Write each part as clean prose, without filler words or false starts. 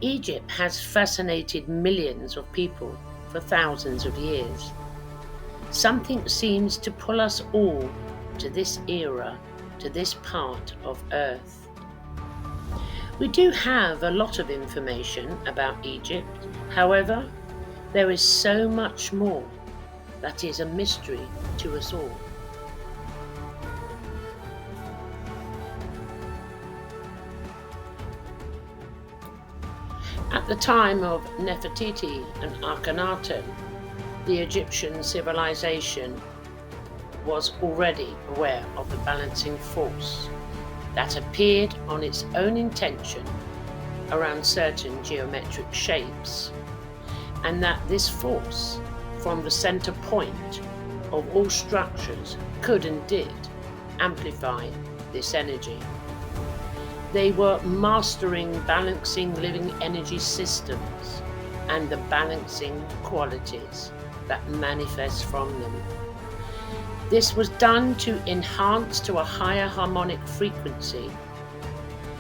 Egypt has fascinated millions of people for thousands of years. Something seems to pull us all to this era, to this part of Earth. We do have a lot of information about Egypt. However, there is so much more that is a mystery to us all. At the time of Nefertiti and Akhenaten, the Egyptian civilization was already aware of the balancing force that appeared on its own intention around certain geometric shapes, and that this force, from the center point of all structures, could and did amplify this energy. They were mastering balancing living energy systems and the balancing qualities that manifest from them. This was done to enhance to a higher harmonic frequency,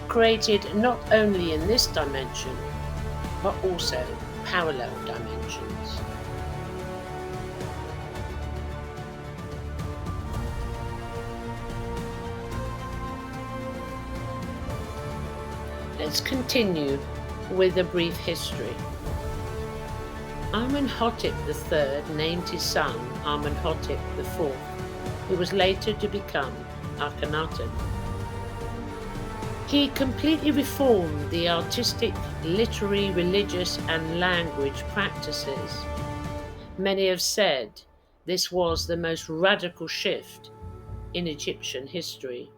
created not only in this dimension, but also parallel dimensions. Let's continue with a brief history. Amenhotep III named his son Amenhotep IV, who was later to become Akhenaten. He completely reformed the artistic, literary, religious, and language practices. Many have said this was the most radical shift in Egyptian history.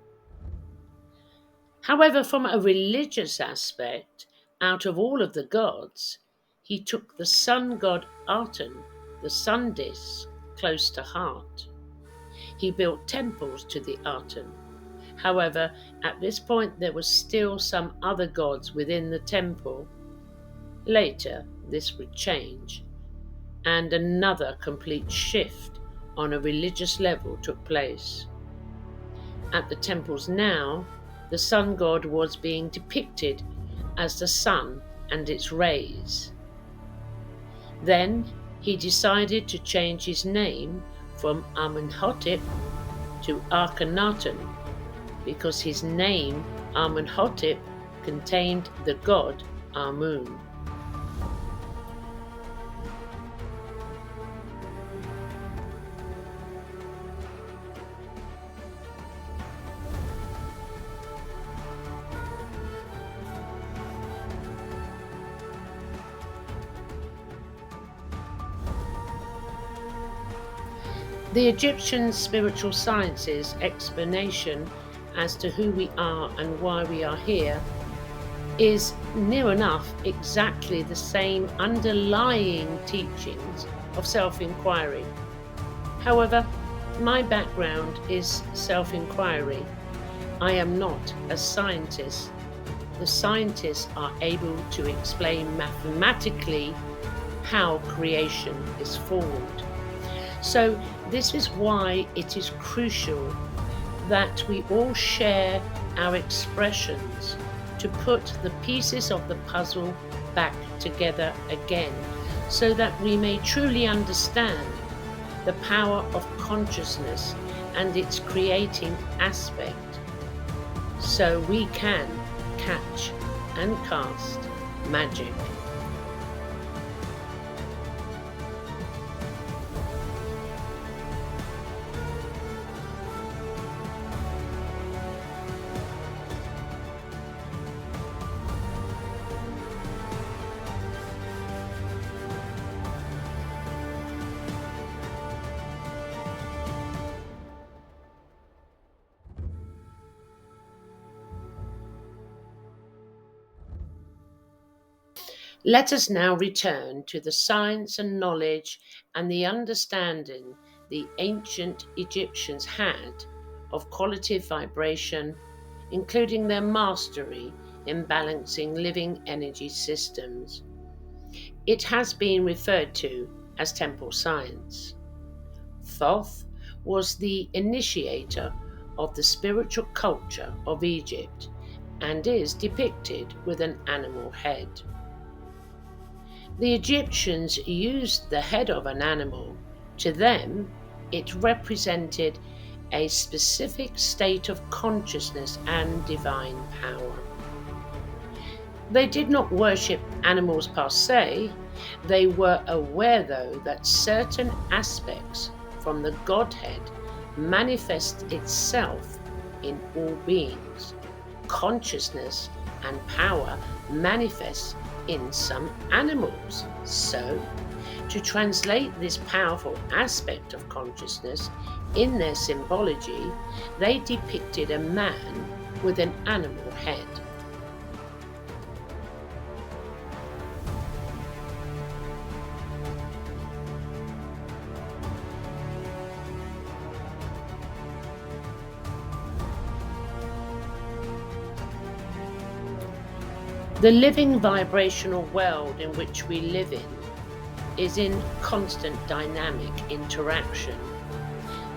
However, from a religious aspect, out of all of the gods, he took the sun god Aten, the sun disk, close to heart. He built temples to the Aten. However, at this point there was still some other gods within the temple. Later, this would change, and another complete shift on a religious level took place. At the temples now, the sun god was being depicted as the sun and its rays. Then he decided to change his name from Amenhotep to Akhenaten, because his name Amenhotep contained the god Amun. The Egyptian spiritual sciences explanation as to who we are and why we are here is near enough exactly the same underlying teachings of self-inquiry. However, my background is self-inquiry. I am not a scientist. The scientists are able to explain mathematically how creation is formed. So this is why it is crucial that we all share our expressions to put the pieces of the puzzle back together again, so that we may truly understand the power of consciousness and its creating aspect, so we can catch and cast magic. Let us now return to the science and knowledge and the understanding the ancient Egyptians had of qualitative vibration, including their mastery in balancing living energy systems. It has been referred to as temple science. Thoth was the initiator of the spiritual culture of Egypt and is depicted with an animal head. The Egyptians used the head of an animal. To them, it represented a specific state of consciousness and divine power. They did not worship animals per se. They were aware, though, that certain aspects from the Godhead manifest itself in all beings. Consciousness and power manifest in some animals. So, to translate this powerful aspect of consciousness in their symbology, they depicted a man with an animal head. The living vibrational world in which we live in is in constant dynamic interaction.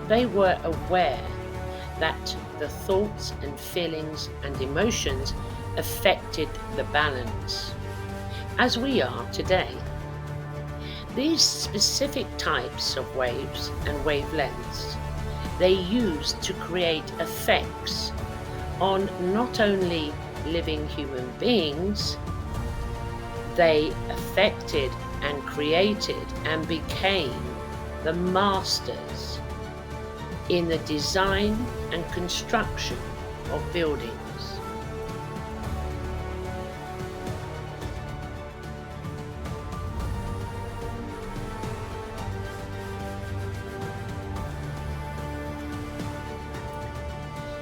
They were aware that the thoughts and feelings and emotions affected the balance, as we are today. These specific types of waves and wavelengths they used to create effects on not only living human beings, they affected and created and became the masters in the design and construction of buildings.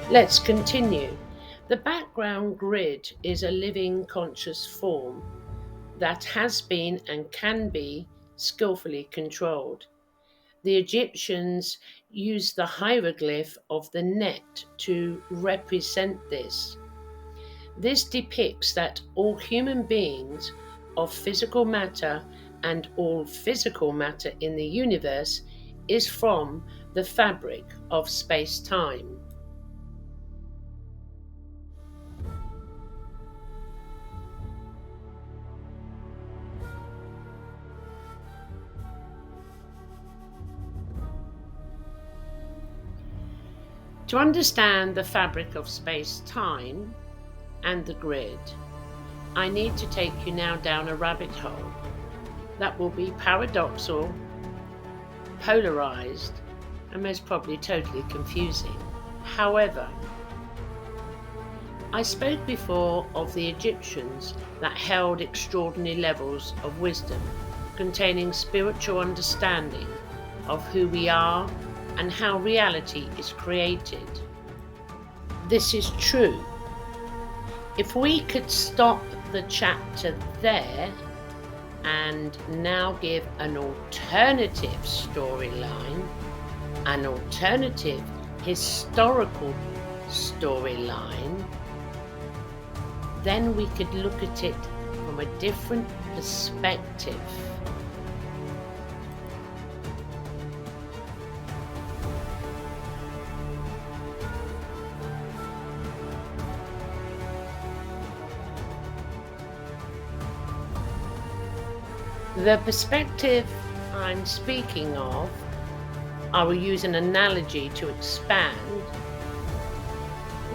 Let's continue. The background grid is a living conscious form that has been and can be skillfully controlled. The Egyptians used the hieroglyph of the net to represent this. This depicts that all human beings of physical matter and all physical matter in the universe is from the fabric of space-time. To understand the fabric of space-time and the grid, I need to take you now down a rabbit hole that will be paradoxal, polarized, and most probably totally confusing. However, I spoke before of the Egyptians that held extraordinary levels of wisdom, containing spiritual understanding of who we are and how reality is created. This is true. If we could stop the chapter there and now give an alternative storyline, an alternative historical storyline, then we could look at it from a different perspective. The perspective I'm speaking of, I will use an analogy to expand.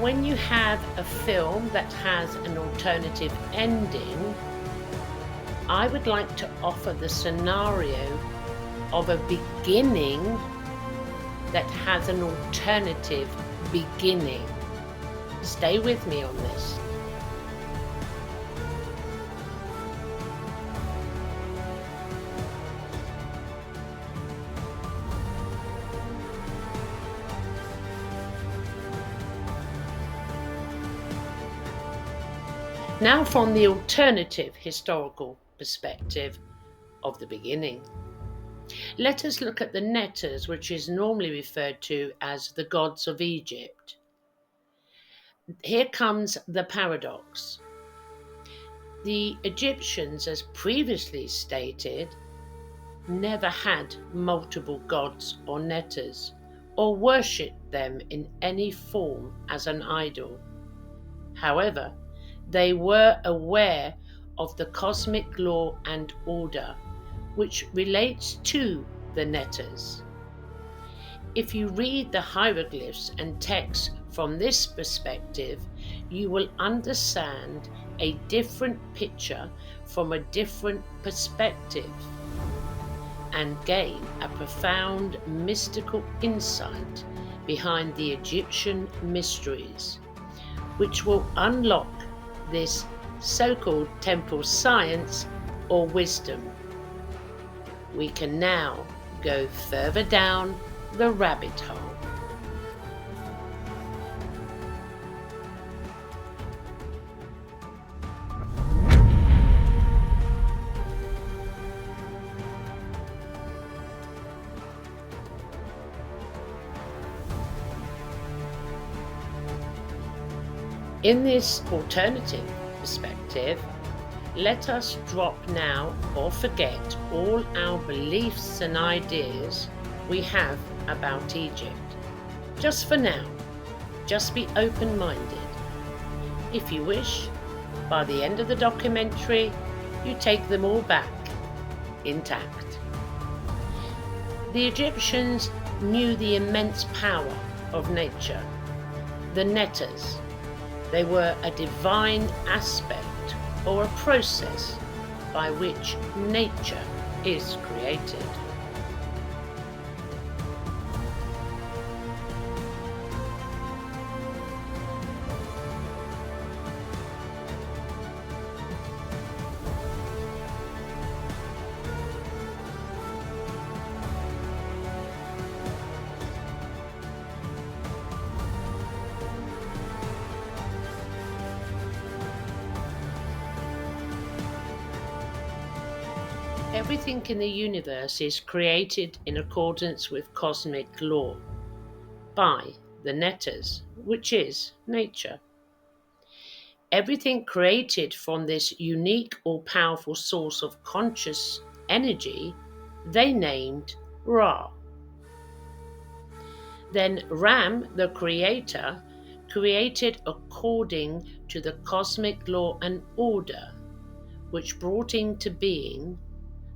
When you have a film that has an alternative ending, I would like to offer the scenario of a beginning that has an alternative beginning. Stay with me on this. Now from the alternative historical perspective of the beginning, let us look at the netters, which is normally referred to as the gods of Egypt. Here comes the paradox. The Egyptians, as previously stated, never had multiple gods or netters, or worshipped them in any form as an idol. However, they were aware of the cosmic law and order, which relates to the netters. If you read the hieroglyphs and texts from this perspective, you will understand a different picture from a different perspective and gain a profound mystical insight behind the Egyptian mysteries, which will unlock this so-called temple science or wisdom. We can now go further down the rabbit hole. In this alternative perspective, let us drop now or forget all our beliefs and ideas we have about Egypt. Just for now, just be open-minded. If you wish, by the end of the documentary, you take them all back, intact. The Egyptians knew the immense power of nature, the netters. They were a divine aspect or a process by which nature is created. Everything in the universe is created in accordance with cosmic law by the netters, which is nature. Everything created from this unique or powerful source of conscious energy, they named Ra. Then Ram, the creator, created according to the cosmic law and order, which brought into being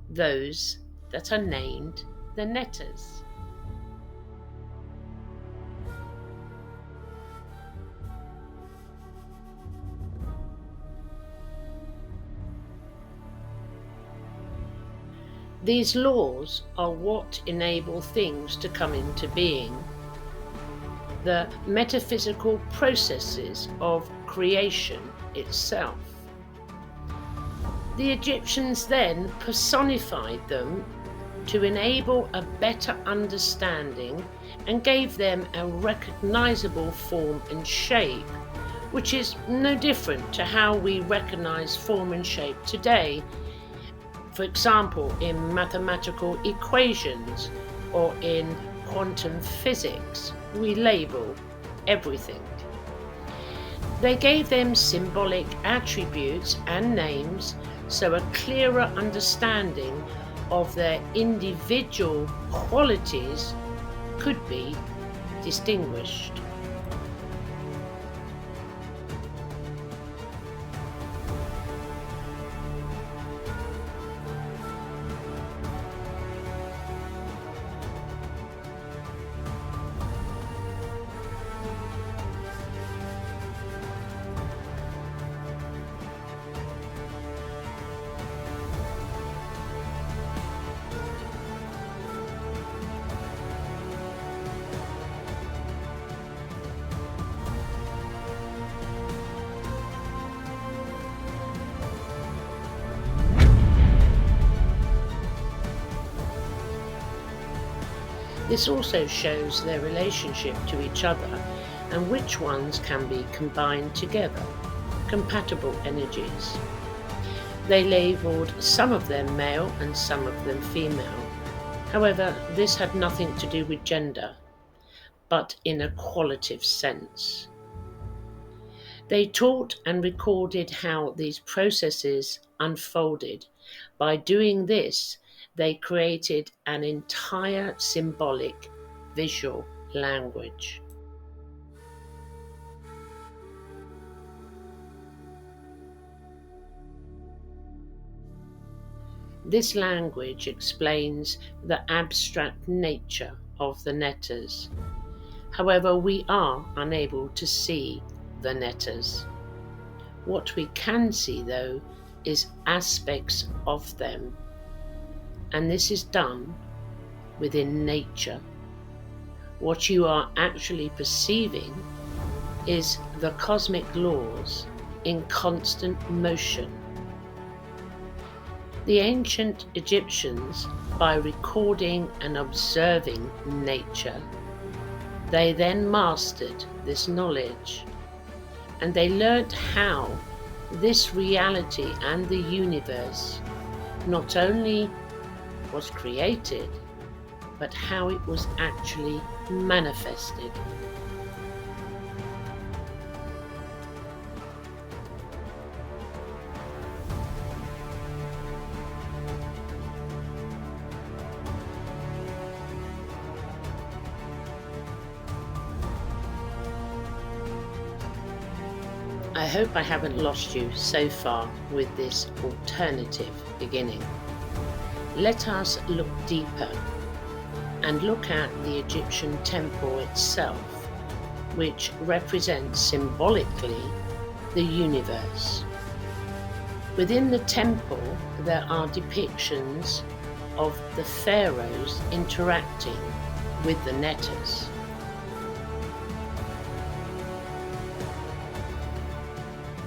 those that are named the netters. These laws are what enable things to come into being, the metaphysical processes of creation itself. The Egyptians then personified them to enable a better understanding and gave them a recognizable form and shape, which is no different to how we recognize form and shape today. For example, in mathematical equations or in quantum physics, we label everything. They gave them symbolic attributes and names so a clearer understanding of their individual qualities could be distinguished. This also shows their relationship to each other and which ones can be combined together, compatible energies. They labelled some of them male and some of them female. However, this had nothing to do with gender, but in a qualitative sense. They taught and recorded how these processes unfolded. By doing this, they created an entire symbolic visual language. This language explains the abstract nature of the netters. However, we are unable to see the netters. What we can see, though, is aspects of them, and this is done within nature. What you are actually perceiving is the cosmic laws in constant motion. The ancient Egyptians, by recording and observing nature, they then mastered this knowledge, and they learnt how this reality and the universe not only was created, but how it was actually manifested. I hope I haven't lost you so far with this alternative beginning. Let us look deeper and look at the Egyptian temple itself, which represents symbolically the universe. Within the temple, there are depictions of the pharaohs interacting with the netters.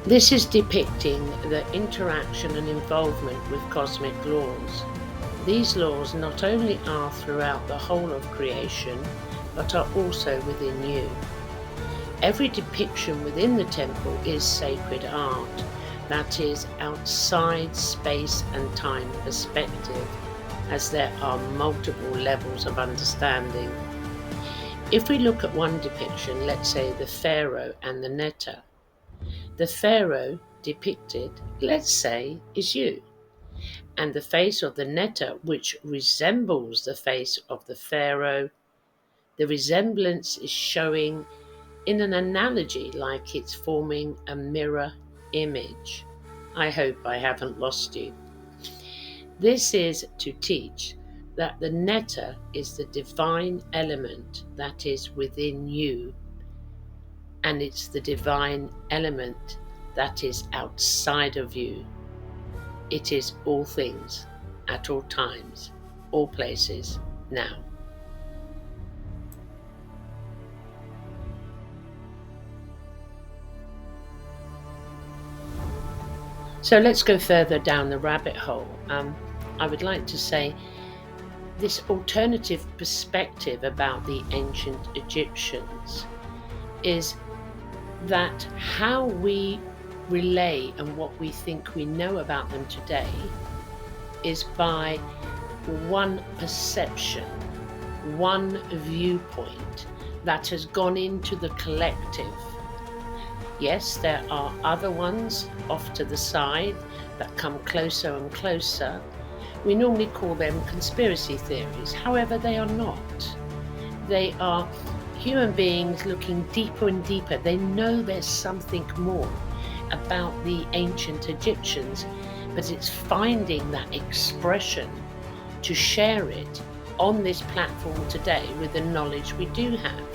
This is depicting the interaction and involvement with cosmic laws. These laws not only are throughout the whole of creation, but are also within you. Every depiction within the temple is sacred art, that is outside space and time perspective, as there are multiple levels of understanding. If we look at one depiction, let's say the pharaoh and the netter, the pharaoh depicted, let's say, is you, and the face of the netter, which resembles the face of the pharaoh, the resemblance is showing in an analogy like it's forming a mirror image. I hope I haven't lost you. This is to teach that the netter is the divine element that is within you, and it's the divine element that is outside of you. It is all things, at all times, all places, now. So let's go further down the rabbit hole. I would like to say this alternative perspective about the ancient Egyptians is that how we relay and what we think we know about them today is by one perception, one viewpoint that has gone into the collective. Yes, there are other ones off to the side that come closer and closer. We normally call them conspiracy theories. However, they are not. They are human beings looking deeper and deeper. They know there's something more about the ancient Egyptians, but it's finding that expression to share it on this platform today with the knowledge we do have.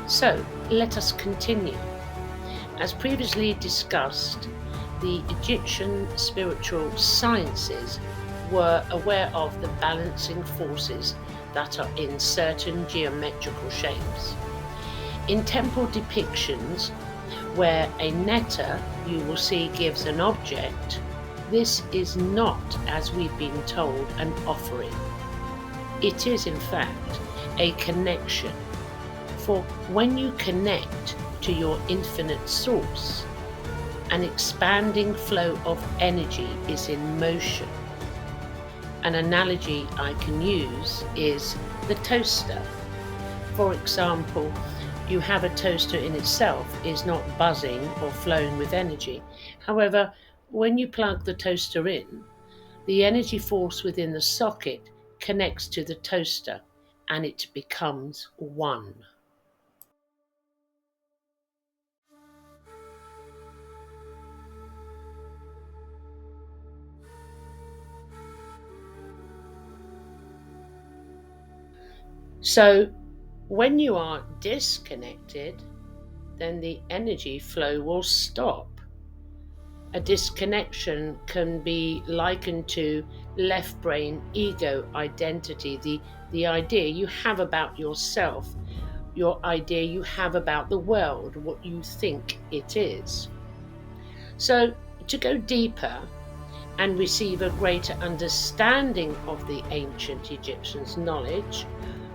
So let us continue. As previously discussed, the Egyptian spiritual sciences were aware of the balancing forces that are in certain geometrical shapes. In temple depictions, where a netter you will see gives an object, this is not, as we've been told, an offering. It is, in fact, a connection. For when you connect to your infinite source, an expanding flow of energy is in motion. An analogy I can use is the toaster. For example, you have a toaster in itself is not buzzing or flowing with energy. However, when you plug the toaster in, the energy force within the socket connects to the toaster and it becomes one. So, when you are disconnected, then the energy flow will stop. A disconnection can be likened to left brain ego identity, the idea you have about yourself, your idea you have about the world, what you think it is. So, to go deeper and receive a greater understanding of the ancient Egyptians' knowledge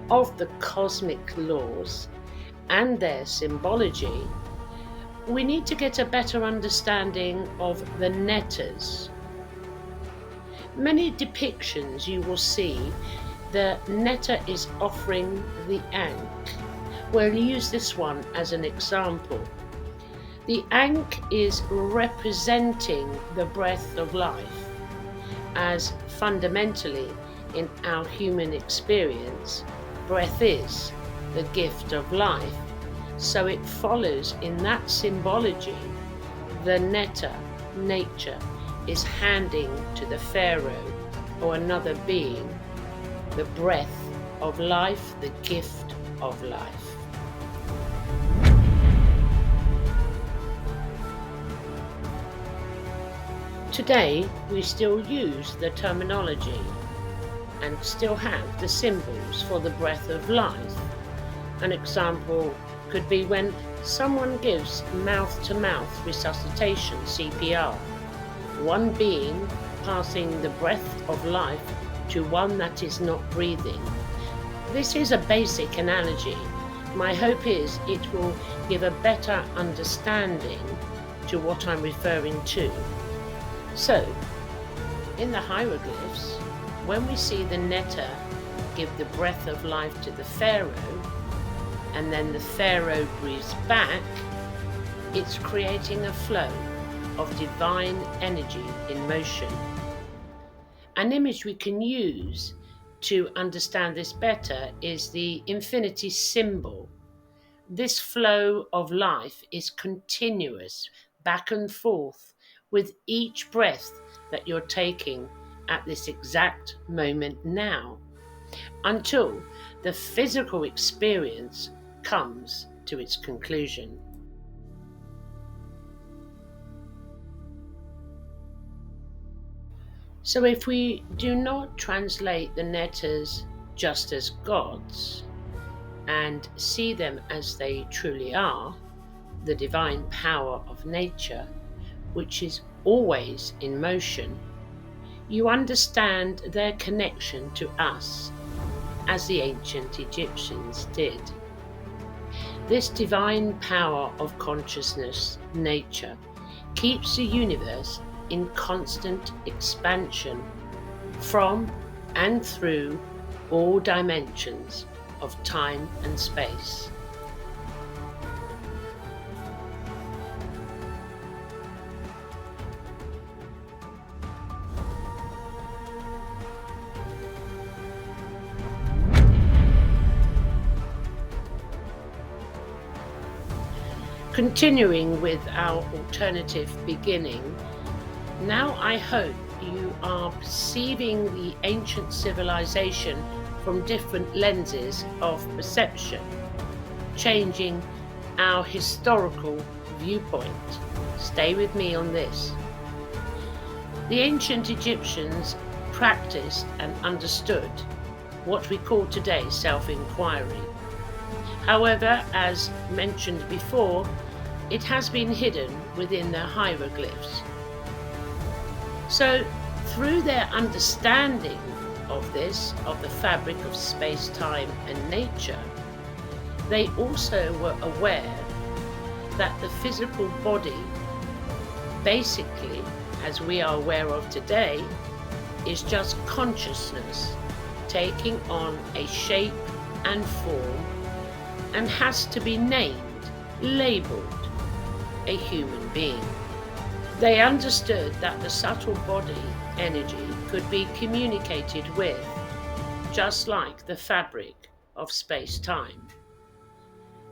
of the cosmic laws and their symbology, we need to get a better understanding of the netters. Many depictions you will see the netter is offering the ankh. We'll use this one as an example. The ankh is representing the breath of life, as fundamentally in our human experience, breath is the gift of life. So it follows in that symbology, the netter, nature, is handing to the pharaoh or another being the breath of life, the gift of life. Today, we still use the terminology and still have the symbols for the breath of life. An example could be when someone gives mouth-to-mouth resuscitation, CPR, one being passing the breath of life to one that is not breathing. This is a basic analogy. My hope is it will give a better understanding to what I'm referring to. So, in the hieroglyphs, when we see the netter give the breath of life to the pharaoh, and then the pharaoh breathes back, it's creating a flow of divine energy in motion. An image we can use to understand this better is the infinity symbol. This flow of life is continuous, back and forth, with each breath that you're taking at this exact moment now, until the physical experience comes to its conclusion. So if we do not translate the netters just as gods and see them as they truly are, the divine power of nature, which is always in motion, you understand their connection to us as the ancient Egyptians did. This divine power of consciousness, nature, keeps the universe in constant expansion from and through all dimensions of time and space. Continuing with our alternative beginning, now I hope you are perceiving the ancient civilization from different lenses of perception, changing our historical viewpoint. Stay with me on this. The ancient Egyptians practiced and understood what we call today self-inquiry. However, as mentioned before, it has been hidden within their hieroglyphs. So, through their understanding of this, of the fabric of space, time, and nature, they also were aware that the physical body, basically, as we are aware of today, is just consciousness taking on a shape and form and has to be named, labeled, a human being. They understood that the subtle body energy could be communicated with, just like the fabric of space-time.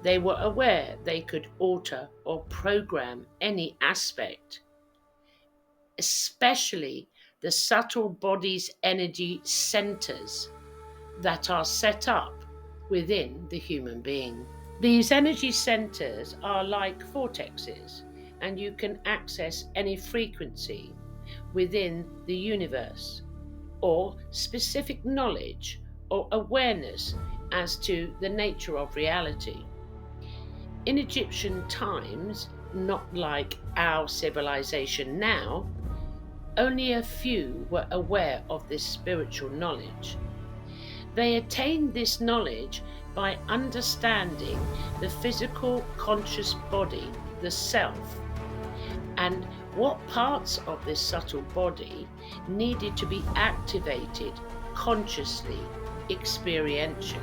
They were aware they could alter or program any aspect, especially the subtle body's energy centers that are set up within the human being. These energy centers are like vortexes, and you can access any frequency within the universe or specific knowledge or awareness as to the nature of reality. In Egyptian times, not like our civilization now, only a few were aware of this spiritual knowledge. They attained this knowledge by understanding the physical conscious body, the self, and what parts of this subtle body needed to be activated consciously, experientially.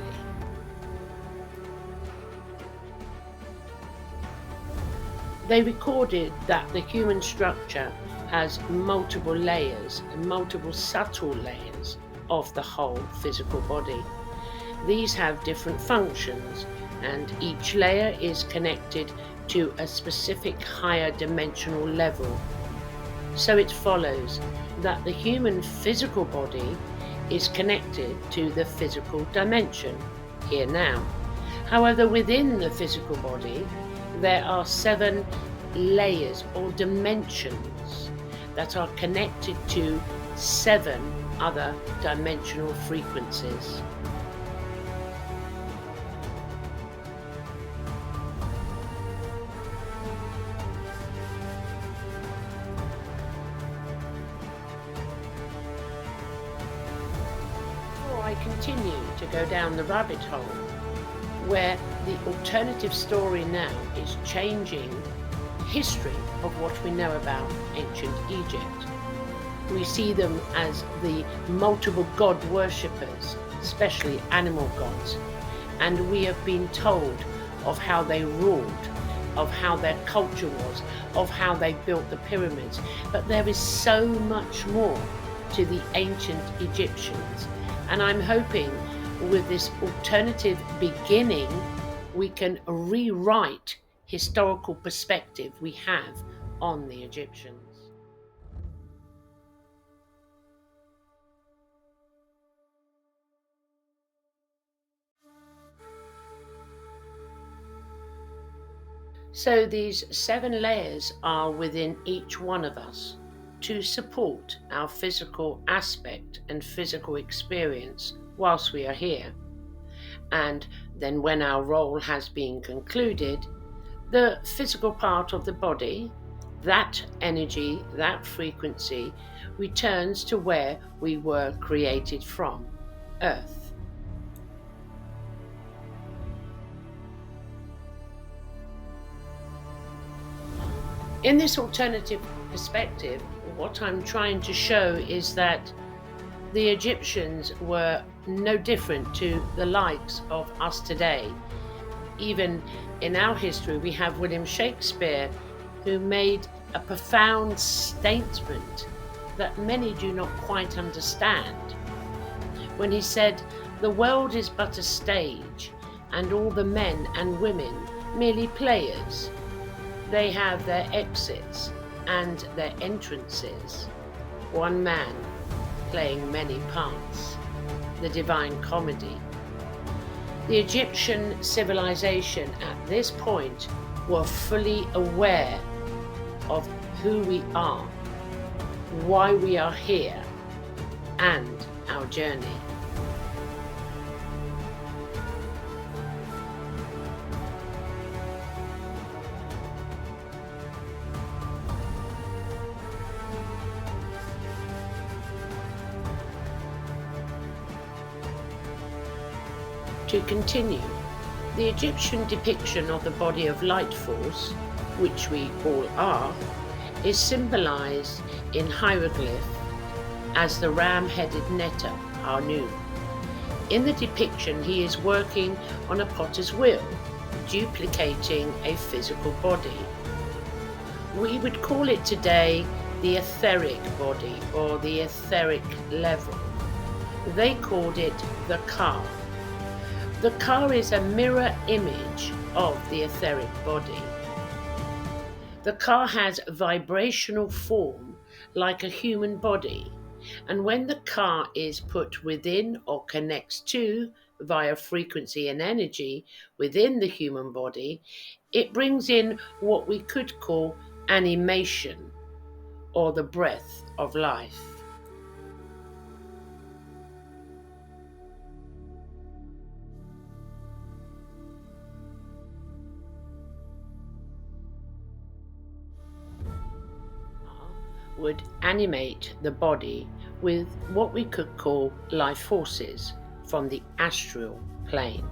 They recorded that the human structure has multiple layers and multiple subtle layers of the whole physical body. These have different functions, and each layer is connected to a specific higher dimensional level. So it follows that the human physical body is connected to the physical dimension, here now. However, within the physical body, there are 7 layers or dimensions that are connected to 7 other dimensional frequencies. Before I continue to go down the rabbit hole, where the alternative story now is changing history of what we know about ancient Egypt. We see them as the multiple god worshippers, especially animal gods, and we have been told of how they ruled, of how their culture was, of how they built the pyramids. But there is so much more to the ancient Egyptians, and I'm hoping with this alternative beginning, we can rewrite historical perspective we have on the Egyptians. So these 7 layers are within each one of us to support our physical aspect and physical experience whilst we are here. And then when our role has been concluded, the physical part of the body, that energy, that frequency, returns to where we were created from, Earth. In this alternative perspective, what I'm trying to show is that the Egyptians were no different to the likes of us today. Even in our history, we have William Shakespeare, who made a profound statement that many do not quite understand, when he said, "The world is but a stage, and all the men and women merely players. They have their exits and their entrances. One man playing many parts." The Divine Comedy. The Egyptian civilization at this point were fully aware of who we are, why we are here, and our journey. To continue, the Egyptian depiction of the body of light force, which we all are, is symbolized in hieroglyph as the ram-headed Netta, Anu. In the depiction, he is working on a potter's wheel, duplicating a physical body. We would call it today the etheric body or the etheric level. They called it the Ka. The Ka is a mirror image of the etheric body. The Ka has vibrational form like a human body, and when the Ka is put within or connects to via frequency and energy within the human body, it brings in what we could call animation, or the breath of life. Would animate the body with what we could call life forces from the astral plane,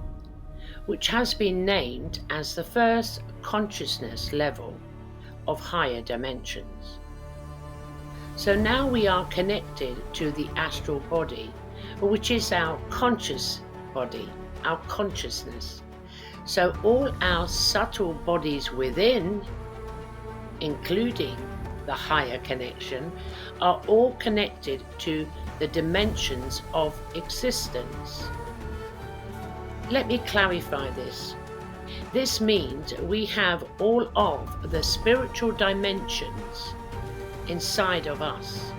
which has been named as the first consciousness level of higher dimensions. So now we are connected to the astral body, which is our conscious body, our consciousness. So all our subtle bodies within, including the higher connection, are all connected to the dimensions of existence. Let me clarify this. This means we have all of the spiritual dimensions inside of us.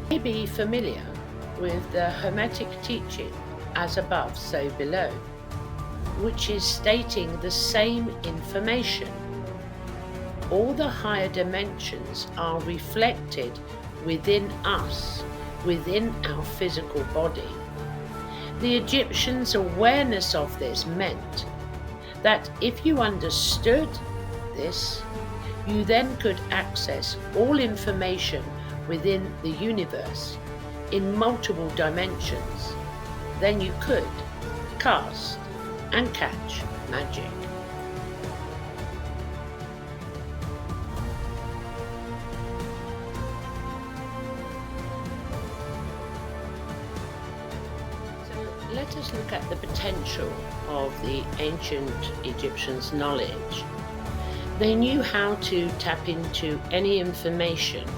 You may be familiar with the Hermetic teaching, as above, so below, which is stating the same information. All the higher dimensions are reflected within us, within our physical body. The Egyptians' awareness of this meant that if you understood this, you then could access all information within the universe in multiple dimensions. Then you could cast and catch magic. So let us look at the potential of the ancient Egyptians' knowledge. They knew how to tap into any information,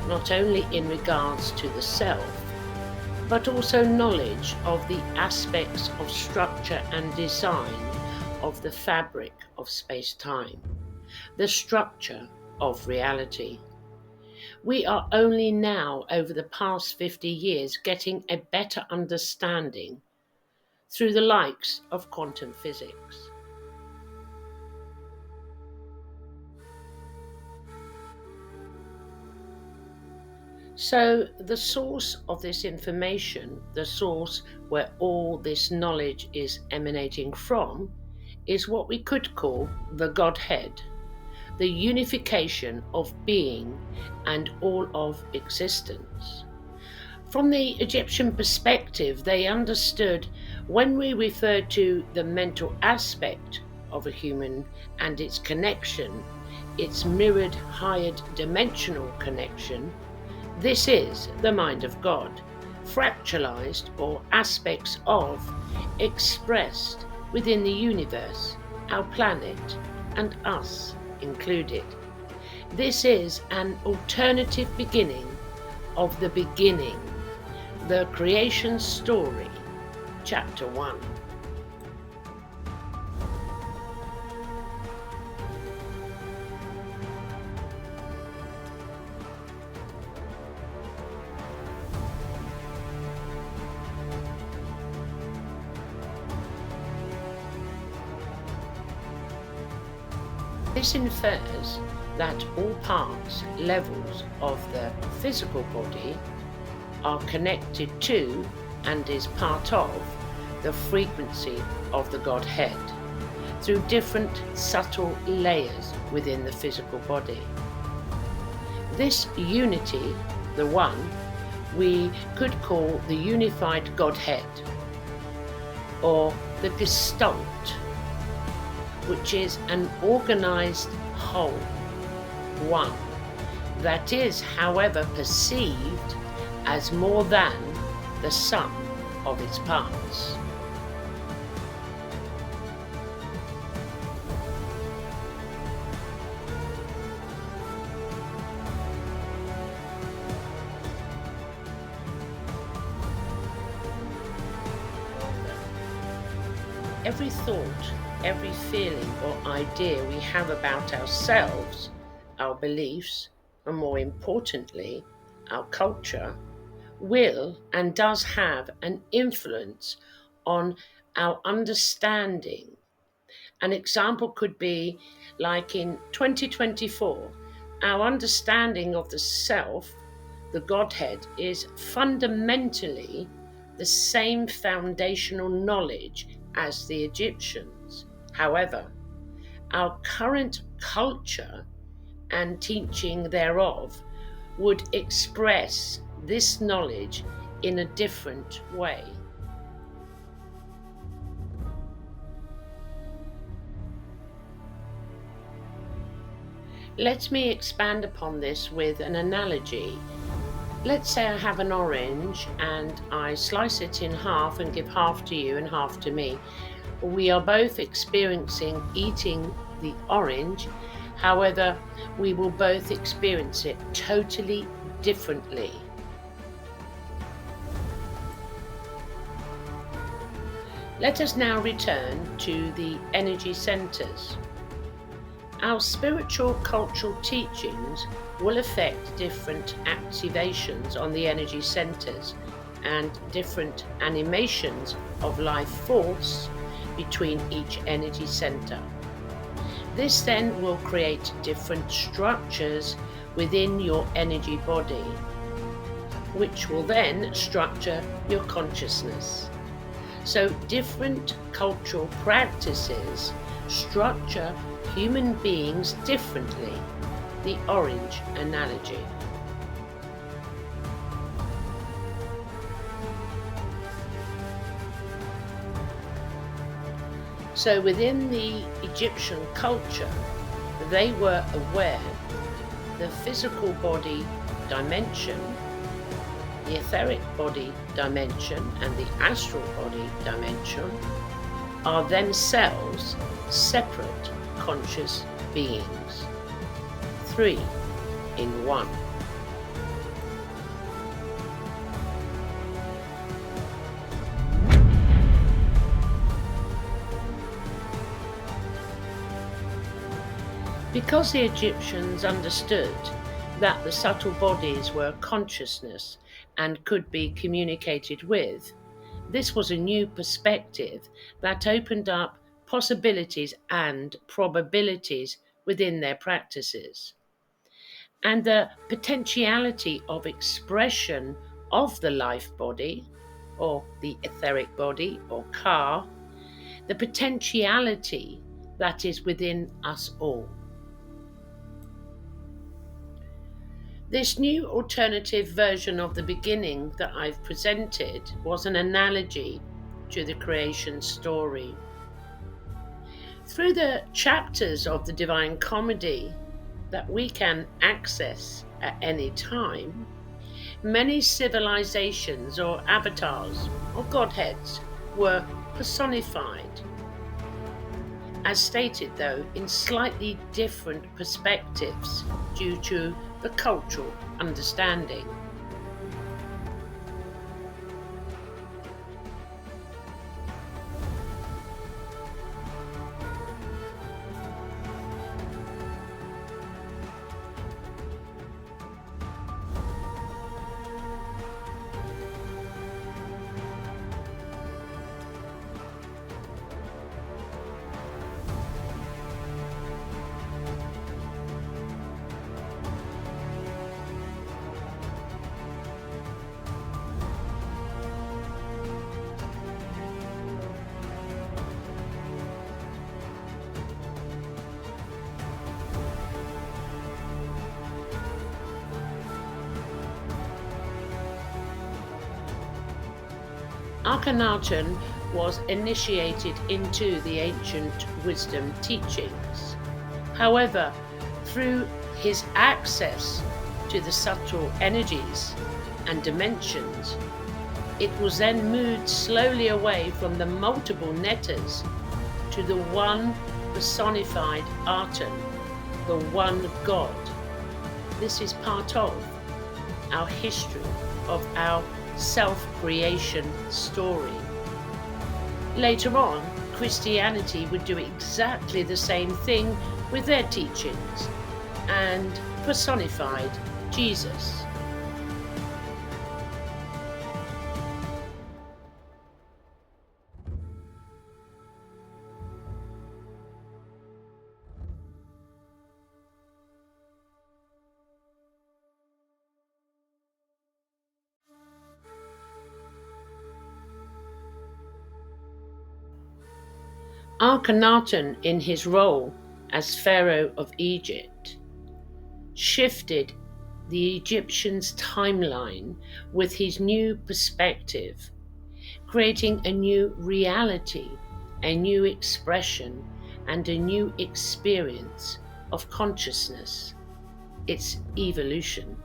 not only in regards to the self, but also knowledge of the aspects of structure and design of the fabric of space-time, the structure of reality. We are only now, over the past 50 years, getting a better understanding through the likes of quantum physics. So the source of this information, the source where all this knowledge is emanating from, is what we could call the Godhead, the unification of being and all of existence. From the Egyptian perspective, they understood when we refer to the mental aspect of a human and its connection, its mirrored higher dimensional connection, this is the mind of God, fractalized or aspects of, expressed within the universe, our planet, and us included. This is an alternative beginning of the beginning, the creation story, chapter 1. This infers that all parts, levels of the physical body are connected to and is part of the frequency of the Godhead through different subtle layers within the physical body. This unity, the one, we could call the unified Godhead, or the Gestalt, which is an organized whole, one, that is, however, perceived as more than the sum of its parts. Every thought, every feeling or idea we have about ourselves, our beliefs, and more importantly, our culture, will and does have an influence on our understanding. An example could be like in 2024, our understanding of the self, the Godhead, is fundamentally the same foundational knowledge as the Egyptians. However, our current culture and teaching thereof would express this knowledge in a different way. Let me expand upon this with an analogy. Let's say I have an orange and I slice it in half and give half to you and half to me. We are both experiencing eating the orange, however, we will both experience it totally differently. Let us now return to the energy centers. Our spiritual cultural teachings will affect different activations on the energy centers and different animations of life force between each energy center. This then will create different structures within your energy body, which will then structure your consciousness. So different cultural practices structure human beings differently. The orange analogy. So within the Egyptian culture, they were aware the physical body dimension, the etheric body dimension, and the astral body dimension are themselves separate conscious beings. 3 in 1. Because the Egyptians understood that the subtle bodies were consciousness and could be communicated with, this was a new perspective that opened up possibilities and probabilities within their practices. And the potentiality of expression of the life body, or the etheric body, or Ka, the potentiality that is within us all. This new alternative version of the beginning that I've presented was an analogy to the creation story. Through the chapters of the Divine Comedy that we can access at any time, many civilizations or avatars or godheads were personified, as stated though in slightly different perspectives due to the cultural understanding. Akhenaten was initiated into the ancient wisdom teachings. However, through his access to the subtle energies and dimensions, it was then moved slowly away from the multiple netters to the one personified Aten, the one God. This is part of our history, of our self-creation story. Later on, Christianity would do exactly the same thing with their teachings, and personified Jesus. Akhenaten, in his role as Pharaoh of Egypt, shifted the Egyptians' timeline with his new perspective, creating a new reality, a new expression, and a new experience of consciousness, its evolution.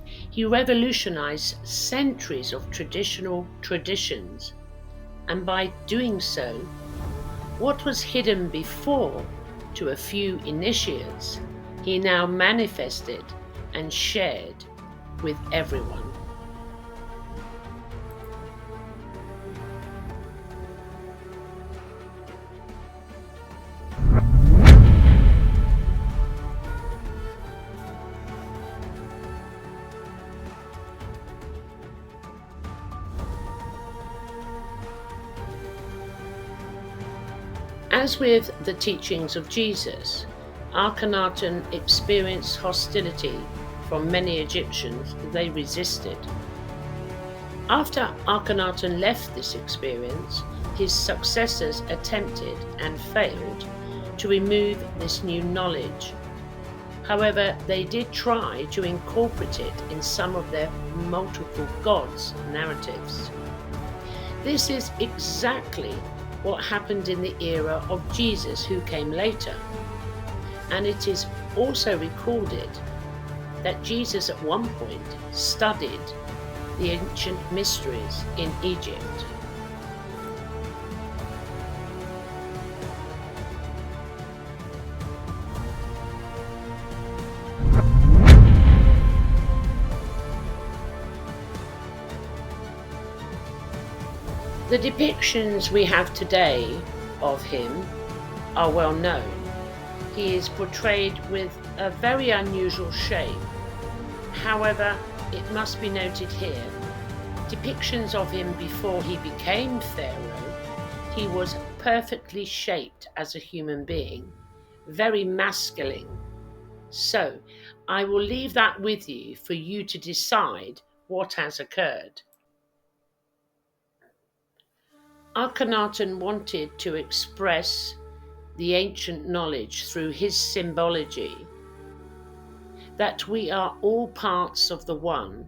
He revolutionized centuries of traditional traditions, and by doing so, what was hidden before to a few initiates, he now manifested and shared with everyone. As with the teachings of Jesus, Akhenaten experienced hostility from many Egyptians. They resisted. After Akhenaten left this experience, his successors attempted and failed to remove this new knowledge. However, they did try to incorporate it in some of their multiple gods narratives. This is exactly what happened in the era of Jesus, who came later. And it is also recorded that Jesus at one point studied the ancient mysteries in Egypt. The depictions we have today of him are well known. He is portrayed with a very unusual shape. However, it must be noted here, depictions of him before he became Pharaoh, he was perfectly shaped as a human being, very masculine. So, I will leave that with you for you to decide what has occurred. Akhenaten wanted to express the ancient knowledge through his symbology, that we are all parts of the one,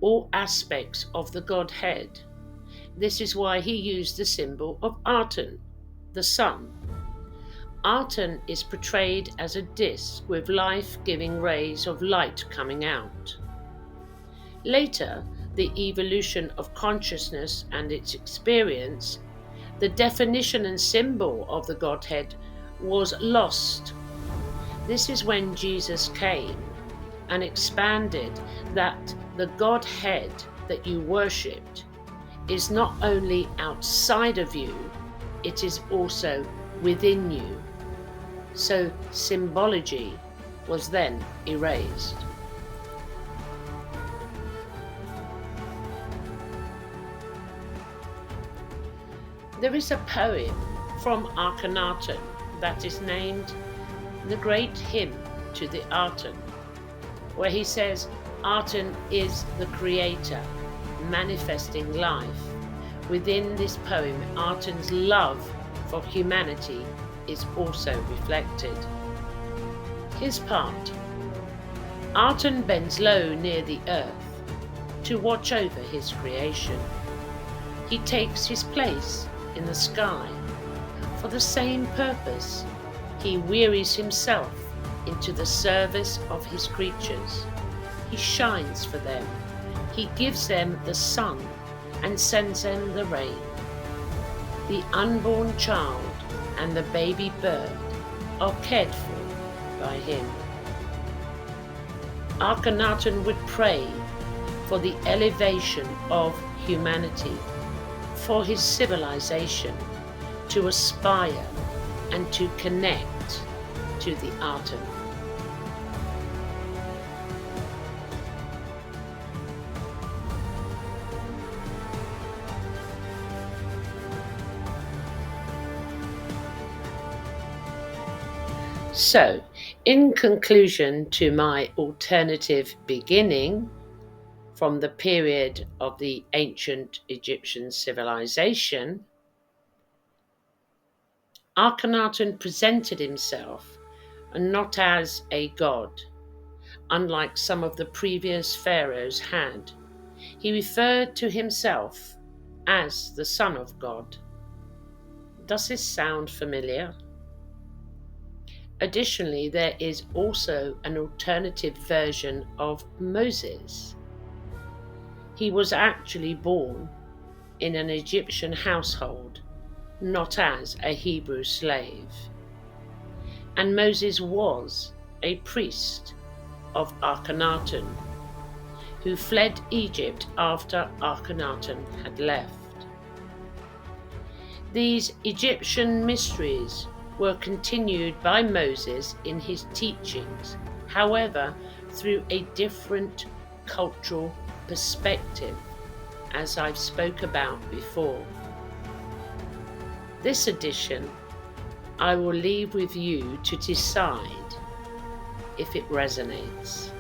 all aspects of the Godhead. This is why he used the symbol of Aten, the sun. Aten is portrayed as a disk with life-giving rays of light coming out. Later, the evolution of consciousness and its experience, the definition and symbol of the Godhead was lost. This is when Jesus came and expanded that the Godhead that you worshipped is not only outside of you, it is also within you. So symbology was then erased. There is a poem from Akhenaten that is named The Great Hymn to the Aten, where he says Aten is the creator, manifesting life. Within this poem, Aten's love for humanity is also reflected. His part. Aten bends low near the earth to watch over his creation. He takes his place in the sky. For the same purpose, he wearies himself into the service of his creatures. He shines for them. He gives them the sun and sends them the rain. The unborn child and the baby bird are cared for by him. Akhenaten would pray for the elevation of humanity, for his civilization to aspire and to connect to the Aten. So, in conclusion to my alternative beginning from the period of the ancient Egyptian civilization, Akhenaten presented himself not as a god, unlike some of the previous pharaohs had. He referred to himself as the Son of God. Does this sound familiar? Additionally, there is also an alternative version of Moses. He was actually born in an Egyptian household, not as a Hebrew slave. And Moses was a priest of Akhenaten, who fled Egypt after Akhenaten had left. These Egyptian mysteries were continued by Moses in his teachings, however, through a different cultural perspective, as I've spoke about before. This edition I will leave with you to decide if it resonates.